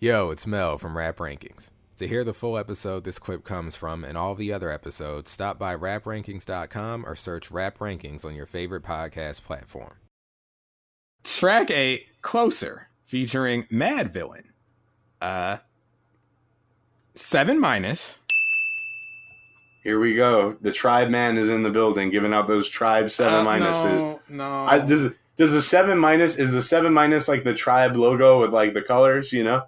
Yo, it's Mel from Rap Rankings. To hear the full episode this clip comes from and all the other episodes, stop by raprankings.com or search Rap Rankings on your favorite podcast platform. Track 8, Closer, featuring Madvillain. 7-. Here we go. The Tribe Man is in the building, giving out those Tribe 7 minuses. No. Does the 7- is the 7- like the Tribe logo with like the colors? You know?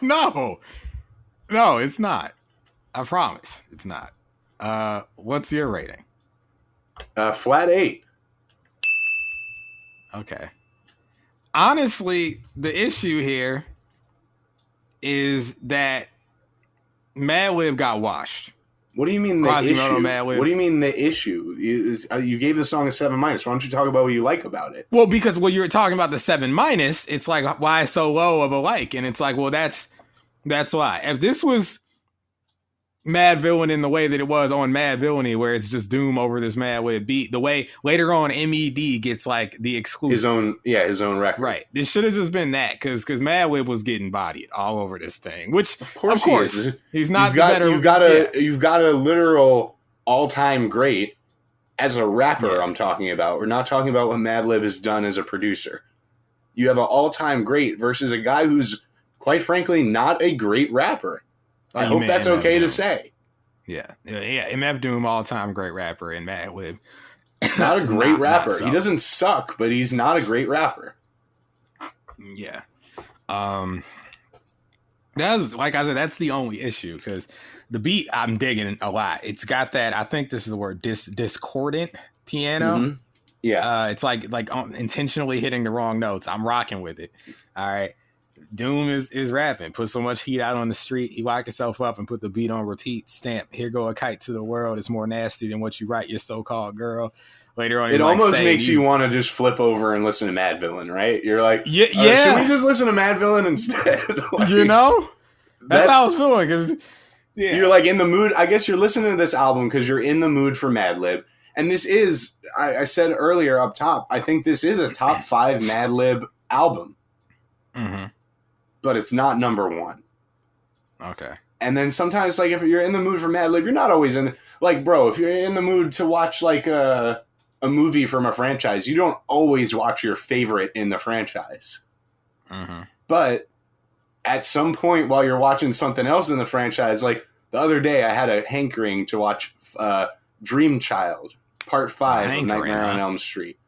No, it's not. I promise, it's not. What's your rating? Flat 8. Okay. Honestly, the issue here is that Madlib got washed. What do you mean the Quasimoto, issue? Madlib. What do you mean the issue? You gave the song a 7-. Why don't you talk about what you like about it? Well, because when you're talking about the 7-, it's like, why so low of a like? And it's like, well, that's why. If this was Madvillain in the way that it was on Madvillainy, where it's just Doom over this Madlib beat, the way later on MED gets like the exclusive. His own record. Right. This should have just been that, because Madlib was getting bodied all over this thing, which of course he is. He's not You've got a literal all-time great as a rapper. Yeah. I'm talking about. We're not talking about what Madlib has done as a producer. You have an all-time great versus a guy who's, quite frankly, not a great rapper. I hope that's okay to say. Yeah. MF Doom, all-time great rapper, and Madlib. Not a great rapper. Not so. He doesn't suck, but he's not a great rapper. Yeah. That's, like I said, that's the only issue, because the beat I'm digging a lot. It's got that, I think this is the word, discordant piano. Mm-hmm. Yeah. It's like intentionally hitting the wrong notes. I'm rocking with it. All right. Doom is rapping. Put so much heat out on the street. He lock himself up and put the beat on repeat. Stamp. Here go a kite to the world. It's more nasty than what you write, your so-called girl. Later on, it almost makes you want to just flip over and listen to Madvillain, right? You're like, yeah. Should we just listen to Madvillain instead? Like, you know, that's how I was feeling. Because you're like in the mood. I guess you're listening to this album because you're in the mood for Madlib. And this is, I said earlier up top, I think this is a top 5 Madlib album. Mm-hmm. But it's not number 1. Okay. And then sometimes, like, if you're in the mood for Madlib, you're not always in like, bro, if you're in the mood to watch, like, a movie from a franchise, you don't always watch your favorite in the franchise. Mm-hmm. But at some point while you're watching something else in the franchise, like, the other day I had a hankering to watch Dream Child, Part 5 of Nightmare on Elm Street.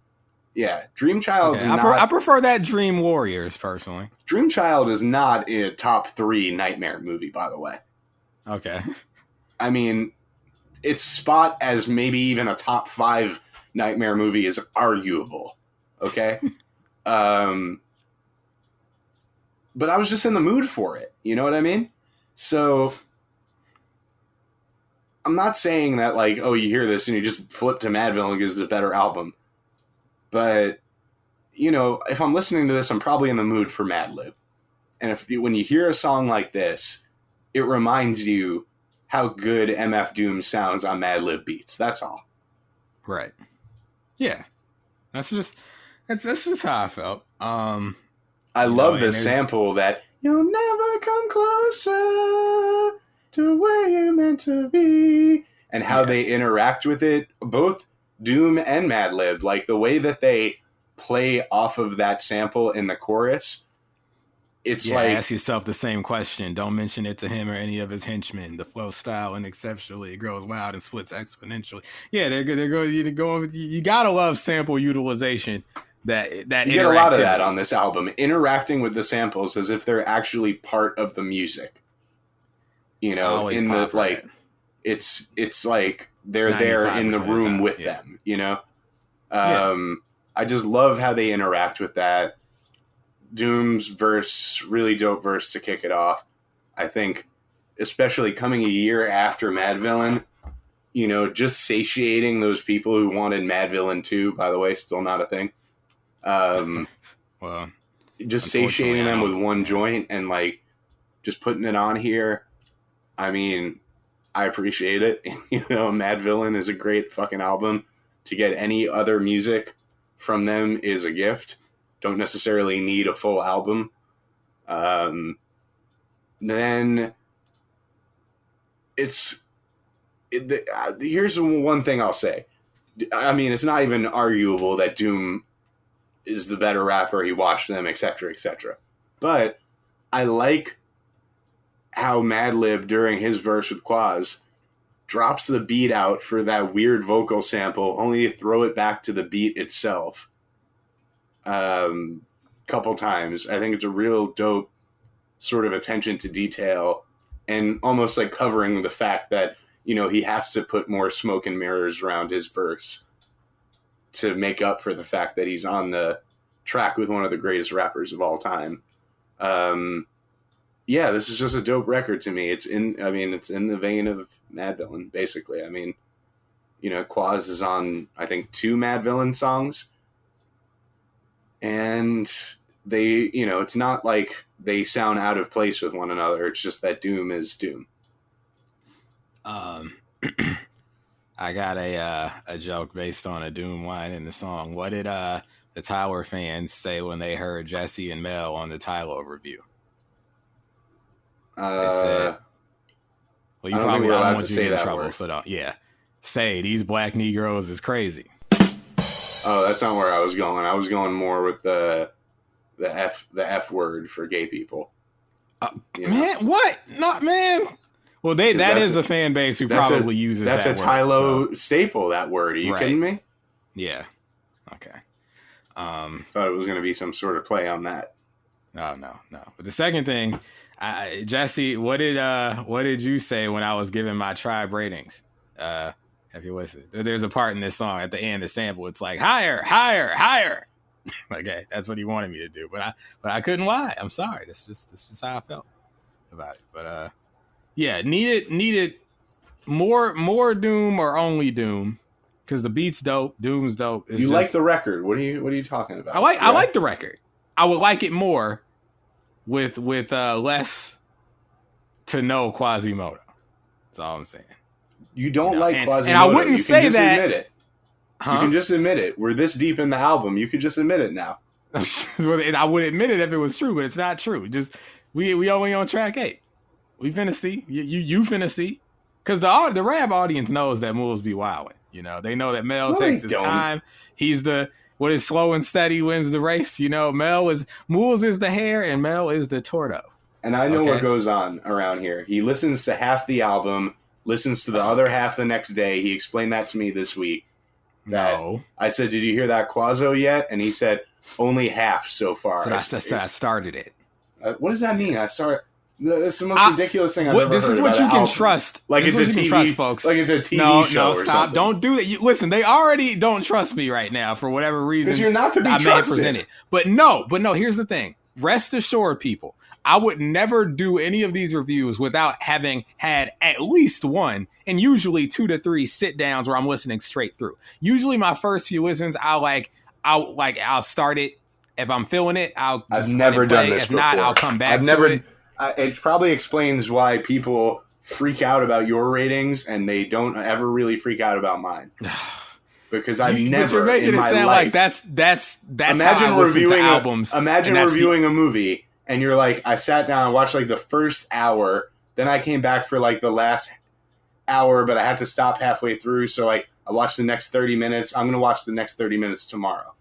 Yeah, Dream Child's not... I prefer that Dream Warriors, personally. Dream Child is not a top 3 Nightmare movie, by the way. Okay. I mean, its spot as maybe even a top 5 Nightmare movie is arguable. Okay? But I was just in the mood for it. You know what I mean? So... I'm not saying that, like, oh, you hear this and you just flip to Madvillain because it's a better album. But, you know, if I'm listening to this, I'm probably in the mood for Madlib. And when you hear a song like this, it reminds you how good MF Doom sounds on Madlib beats. That's all. Right. Yeah. That's just how I felt. I love the sample that you'll never come closer to where you're meant to be, and how they interact with it, both Doom and Madlib, like the way that they play off of that sample in the chorus. It's like, ask yourself the same question. Don't mention it to him or any of his henchmen. The flow style and exceptionally grows wild and splits exponentially. Yeah, they're going. You gotta love sample utilization. That you get a lot of that on this album, interacting with the samples as if they're actually part of the music. You know, in the like, it's like they're there in the room with them. You know, I just love how they interact with that. Doom's verse, really dope verse to kick it off. I think, especially coming a year after Madvillain, you know, just satiating those people who wanted Madvillain 2, by the way, still not a thing. Well, just satiating them with one joint and like just putting it on here. I mean, I appreciate it. You know, Madvillain is a great fucking album. To get any other music from them is a gift. Don't necessarily need a full album. Then here's one thing I'll say. I mean, it's not even arguable that Doom is the better rapper. He watched them, etc., etc. But I like how Madlib during his verse with Quas drops the beat out for that weird vocal sample, only to throw it back to the beat itself. Couple times. I think it's a real dope sort of attention to detail, and almost like covering the fact that, you know, he has to put more smoke and mirrors around his verse to make up for the fact that he's on the track with one of the greatest rappers of all time. Yeah, this is just a dope record to me. It's in the vein of Madvillain, basically. I mean, you know, Quas is on, I think, 2 Madvillain songs. And they, you know, it's not like they sound out of place with one another. It's just that Doom is Doom. I got a joke based on a Doom line in the song. What did the Tyler fans say when they heard Jesse and Mel on the Tyler review? They said, well, you probably don't want you to get in trouble, so don't. Yeah, say these black Negroes is crazy. Oh, that's not where I was going. I was going more with the F word for gay people. Man, what? Not man. Well, that is a fan base who probably uses that word. That's a Tylo staple, that word. Are you kidding me? Yeah. Okay. Thought it was going to be some sort of play on that. No. But the second thing, Jesse, what did you say when I was giving my tribe ratings? Have you listened? There's a part in this song at the end, the sample. It's like higher, higher, higher. Okay, that's what he wanted me to do, but I couldn't lie. I'm sorry. That's just how I felt about it. But yeah, needed more Doom or only Doom, because the beat's dope. Doom's dope. You like the record? What are you talking about? I like the record. I would like it more with less to no Quasimoto. That's all I'm saying. You don't like Quasimoto. And I wouldn't say that. Admit it. Huh? You can just admit it. We're this deep in the album. You could just admit it now. I would admit it if it was true, but it's not true. Just we only on track 8. We finna see. You finna see. Because the rap audience knows that Moulz be wilding. You know, they know that Mel takes his time. He's what is slow and steady wins the race. You know, Moulz is the hare and Mel is the torto. And I know what goes on around here. He listens to half the album, listens to the other half the next day. He explained that to me this week. No. I said, did you hear that Quaso yet? And he said, only half so far. So I started it. What does that mean? I started. That's the most ridiculous thing I've ever heard. This is what you can trust. Like it's a TV, folks. Like it's a TV show. No, stop! Don't do that. Listen, they already don't trust me right now for whatever reason. Because you're not to be trusted. But no. Here's the thing. Rest assured, people. I would never do any of these reviews without having had at least one, and usually 2 to 3 sit downs where I'm listening straight through. Usually, my first few listens, I'll start it. If I'm feeling it, I've never done this. If not, I'll come back to it. It probably explains why people freak out about your ratings and they don't ever really freak out about mine. Because I've never. But you're making it sound like that's imagine how I listen to albums. Imagine reviewing a movie and you're like, I sat down and watched like the first hour, then I came back for like the last hour, but I had to stop halfway through. So like I watched the next 30 minutes. I'm going to watch the next 30 minutes tomorrow.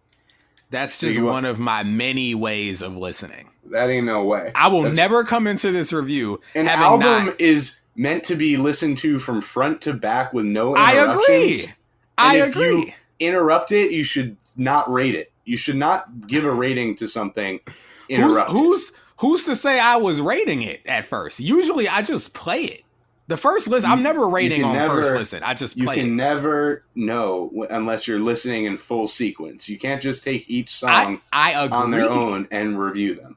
That's just one of my many ways of listening. That ain't no way. I will never come into this review. An album is meant to be listened to from front to back with no interruptions. I agree. If you interrupt it, you should not rate it. You should not give a rating to something interrupted. Who's to say I was rating it at first? Usually I just play it. The first listen, I'm never rating on first listen. I just play it. You can never know unless you're listening in full sequence. You can't just take each song on their own and review them.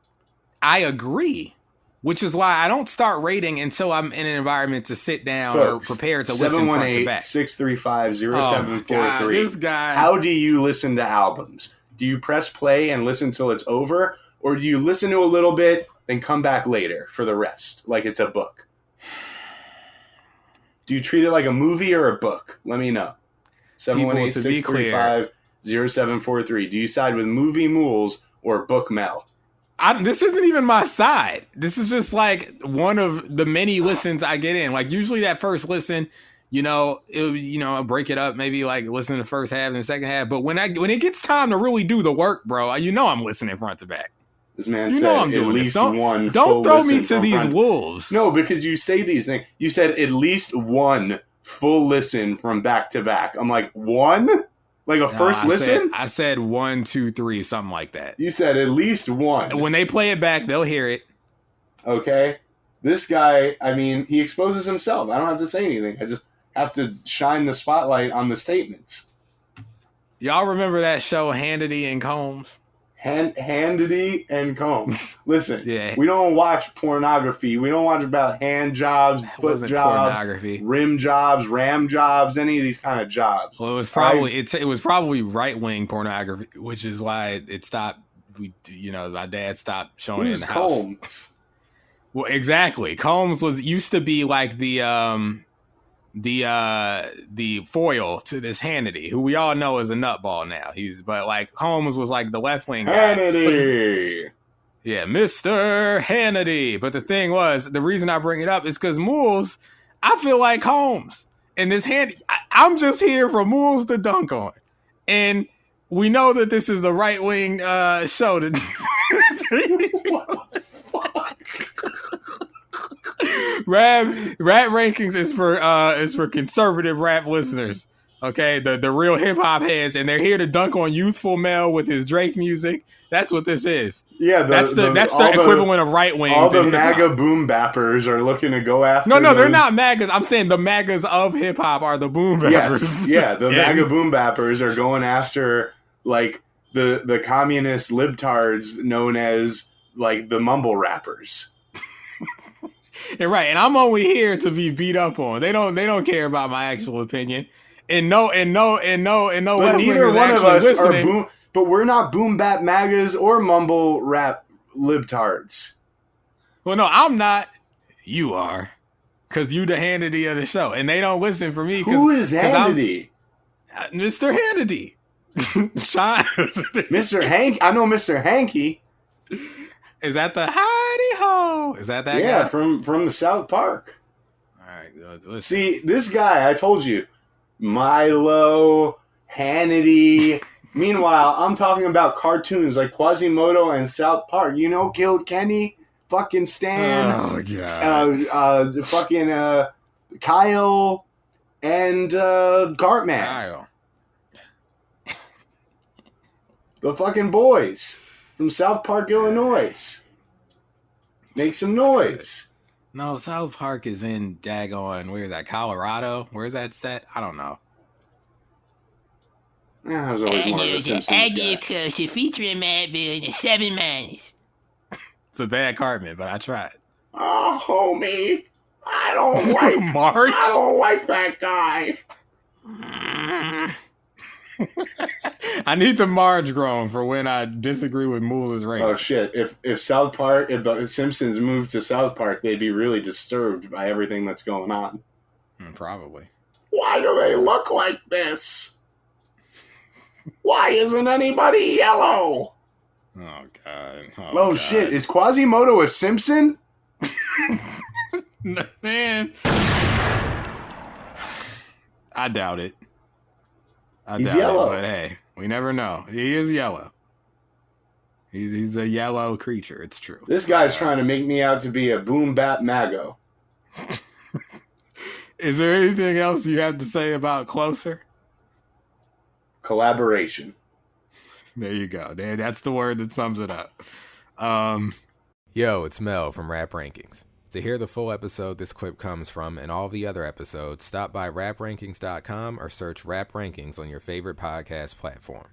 I agree, which is why I don't start rating until I'm in an environment to sit down or prepared to listen front to back. 718-635-0743. This guy. How do you listen to albums? Do you press play and listen till it's over? Or do you listen to a little bit, then come back later for the rest, like it's a book? Do you treat it like a movie or a book? Let me know. 718-635-0743. Do you side with movie Moulz or book Mel? This isn't even my side. This is just like one of the many listens I get in. Like usually that first listen, I'll break it up, maybe like listen to the first half and the second half. But when it gets time to really do the work, bro, I'm listening front to back. This man said at least one. Don't throw me to these wolves. No, because you say these things. You said at least one full listen from back to back. I'm like, one? Like first listen? I said 1, 2, 3, something like that. You said at least one. When they play it back, they'll hear it. Okay. This guy, I mean, he exposes himself. I don't have to say anything. I just have to shine the spotlight on the statements. Y'all remember that show, Hannity and Combs? Hannity and Combs. Listen, yeah. We don't watch pornography. We don't watch about hand jobs, foot jobs, rim jobs, ram jobs, any of these kind of jobs. Well, it was probably right-wing pornography, which is why it stopped. My dad stopped showing it in the Combs? House. Well, exactly. Combs used to be like the foil to this Hannity, who we all know is a nutball now. But like Holmes was like the left wing guy. Hannity. Yeah, Mr. Hannity. But the thing was, the reason I bring it up is because Moulz, I feel like Holmes. And this I'm just here for Moulz to dunk on. And we know that this is the right wing show. What the fuck? Rap rankings is for conservative rap listeners. Okay, the real hip hop heads, and they're here to dunk on youthful Mel with his Drake music. That's what this is. Yeah, that's the equivalent of right wings. All the MAGA boom bappers are looking to go after. No, they're not MAGAs. I'm saying the MAGAs of hip hop are the boom bappers. Yes, yeah, the MAGA boom bappers are going after like the communist libtards known as like the mumble rappers. And I'm only here to be beat up on. They don't care about my actual opinion. And no. But neither one of us are boom. But we're not boom bap MAGAs or mumble rap libtards. Well, no, I'm not. You are, because you the Hannity of the show, and they don't listen for me. Who is Hannity? Mr. Hannity. Mr. Hank. I know Mr. Hanky. Is that the hidey ho? Is that guy? Yeah, from the South Park. All right, listen. See, this guy, I told you, Milo, Hannity. Meanwhile, I'm talking about cartoons like Quasimoto and South Park. Killed Kenny, fucking Stan, fucking Kyle, and Cartman. Kyle. The fucking boys from South Park, Illinois. Make some noise. No, South Park is in daggone, where is that, Colorado? Where is that set? I don't know. I was always more of a Simpsons guy. Featuring Madvillain and 7 minus. It's a bad Cartman, but I tried. Oh, homie. I don't like Marge. I don't like that guy. I need the Marge groan for when I disagree with Moulz's rating. Oh shit! If South Park, if the Simpsons moved to South Park, they'd be really disturbed by everything that's going on. Probably. Why do they look like this? Why isn't anybody yellow? Oh god! Oh shit! Is Quasimoto a Simpson? Man, I doubt it. He's yellow. But hey, we never know. He is yellow. He's a yellow creature. It's true. This guy's trying to make me out to be a boom bap mago. Is there anything else you have to say about Closer? Collaboration. There you go. That's the word that sums it up. Yo, it's Mel from Rap Rankings. To hear the full episode this clip comes from and all the other episodes, stop by raprankings.com or search Rap Rankings on your favorite podcast platform.